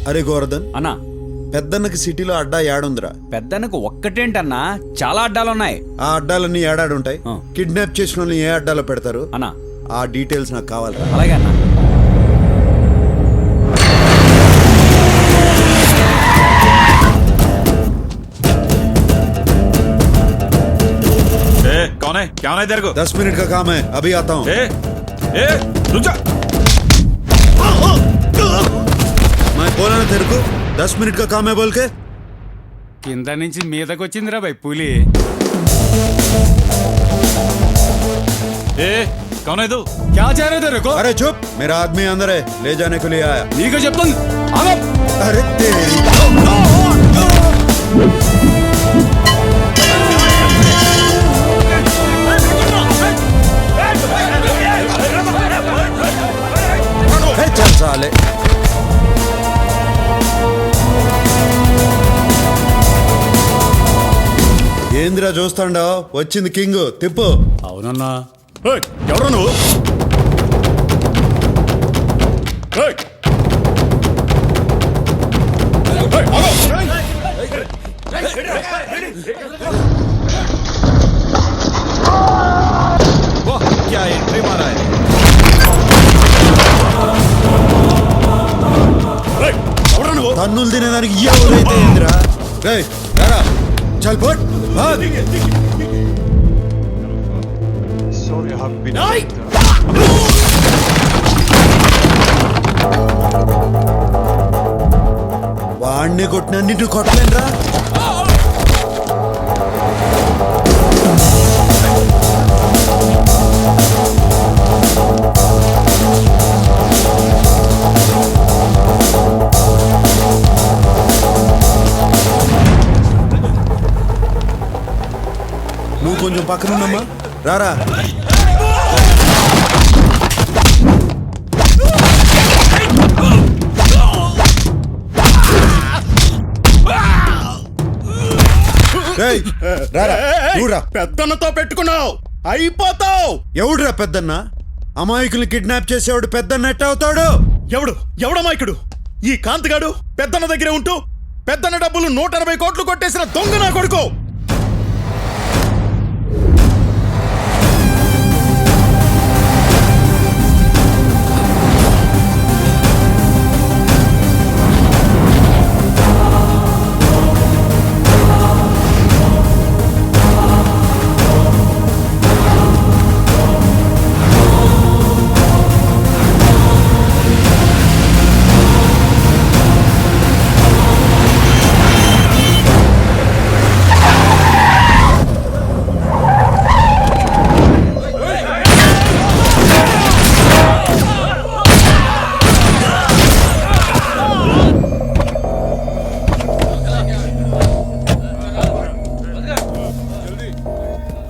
అరే గోవర్ధన్ అన్నా పెద్దన్నకి సిటీలో అడ్డా ఏడుందిరా? పెద్దనకు ఒక్కటేంటన్నా, చాలా అడ్డాలున్నాయి. ఆ అడ్డాలన్నీ ఏడాడుంటాయి. ఆ. కిడ్నాప్ చేసిన వాళ్ళని ఏ అడ్డాలో పెడతారు అన్నా ఆ డీటెయిల్స్ నాకు కావాలిరా. అలాగే అన్నా. कौन है? क्या होना है तेरे को? 10 मिनट का काम है, अभी आता हूँ. रुक जा. मैं बोला ना तेरे को 10 मिनट का काम है बोल के. కింద నుంచి మీదకి వచ్చిందిరా భయ్ పులి. कौन है तू? क्या चाह रहे थे रे को? अरे चुप, मेरा आदमी अंदर है, ले जाने के लिए आया. నీకు చెప్తాను ఆగో. अरे तेरी चल साले. ఏంద్రా చూస్తాండావు? వచ్చింది కింగ్, తిప్పు. అవునన్నా. ఎవరు నువ్వు? क्या एंट्री मारा है? తన్నులు తినేదానికి ఎవరైతే ఏంద్రా? రేయ్ రారా, చల్ పోట్ భాగ్. వాడిని కొట్టిన నిన్ను కొట్టలేనురా. నువ్వు కొంచెం పక్కనున్నమ్మా, రారా. రేయ్, రారా, నువ్వురా. పెద్దన్నతో పెట్టుకున్నావు అయిపోతావు. ఎవడురా పెద్దన్న? అమాయకుల్ని కిడ్నాప్ చేసేవాడు పెద్దన్న ఎట్ట అవుతాడు? ఎవడమాయకుడు? ఈ కాంతిగాడు పెద్దన్న దగ్గరే ఉంటూ పెద్దన్న డబ్బులు 180 కోట్లు కొట్టేసిన దొంగ నా కొడుకు.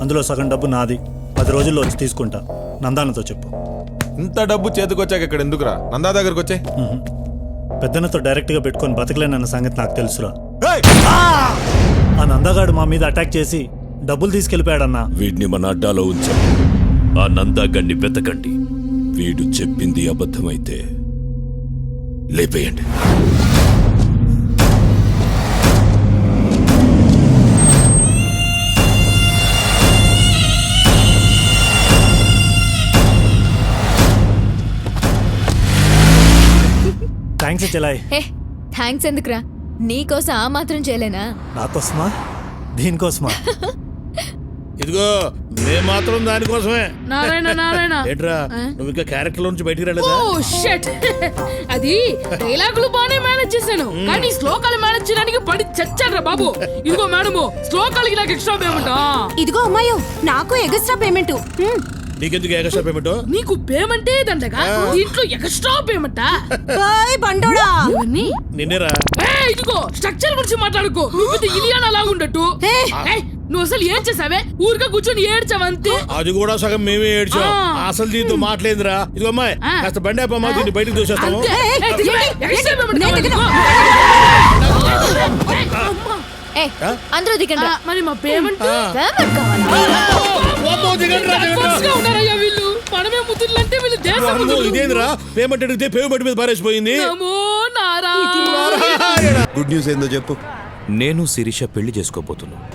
అందులో సగం డబ్బు నాది, 10 రోజుల్లో వచ్చి తీసుకుంటా. నందానతో చెప్పు. ఇంత డబ్బు చేతికొచ్చాక ఇక్కడ ఎందుకురా? నందా దగ్గరకు వచ్చే. పెద్దనతో డైరెక్ట్గా పెట్టుకొని బతకలేనన్న సంగతి నాకు తెలుసురా. ఆ నందాగాడు మా మీద అటాక్ చేసి డబ్బులు తీసుకెళ్ళిపోయాడన్నా. వీడిని మన అడ్డాలో ఉంచండి. ఆ నందాగాడిని వెతకండి. వీడు చెప్పింది అబద్ధమైతే లేపేయండి. థ్యాంక్స్ చెలాయ్. థ్యాంక్స్ ఎందుకురా? నీకోసం ఆ మాత్రం చేయలేనా? నాకోసమా? దీనికోసమా? ఇదిగో మేము మాత్రం దానికోసమే. నారాయణ నారాయణ ఏంట్రా నువ్వు ఇంకా క్యారెక్టర్ నుంచి బయటికి రాలేదా? ఓ షట్. అది డైలాగులు బానే మేనేజ్ చేశాను, కానీ శ్లోకాలు మేనేజ్ చేయడానికి పడి చచ్చాడ్రా బాబు. ఇదిగో మేడము, శ్లోకాలకి నాకు ఎక్స్ట్రా పేమెంట్. ఇదిగో అమ్మాయో, నాకు ఎగస్ట్రా పేమెంట్. నీకెందుకు ఎక్స్ట్రా పేమెంట్? నీకు పేమెంటే దండగా, దీంట్లో ఎక్స్ట్రా పేమెంటా? బండోడా, నిన్నేరా. ఇదిగో స్ట్రక్చర్ గురించి మాట్లాడుకో. నువ్వు ఇలియానా లాగుండట్టు. నువ్వు అసలు ఏం చేసావే? ఊరికే కూర్చొని ఏడ్చావంతే. అది కూడా సగం మేమే ఏడ్చాం. అసలు దీంతో మాట్లాడిందిరా. ఇదిగో అమ్మాయి, కాస్త బండి అప్పమ్మా, దీన్ని బయటకు దూసేస్తాము. అందరూ దిగండి. మరి మా పేమెంట్ వీళ్ళు మనమే ముద్దులంటే వీళ్ళు దేశం. ఇదేంద్రా పేమెంట్ అడిగితే పేమెంట్ మీద పారేసిపోయింది. నారా గుడ్ న్యూస్ ఏందో చెప్పు. నేను శిరీష పెళ్లి చేసుకోబోతున్నాను.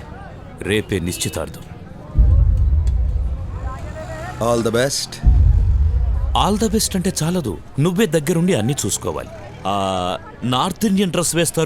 రేపే నిశ్చితార్థం. All the best. All the best అంటే చాలదు, నువ్వే దగ్గరుండి అన్నీ చూసుకోవాలి. నార్త్ ఇండియన్ డ్రెస్ వేస్తారు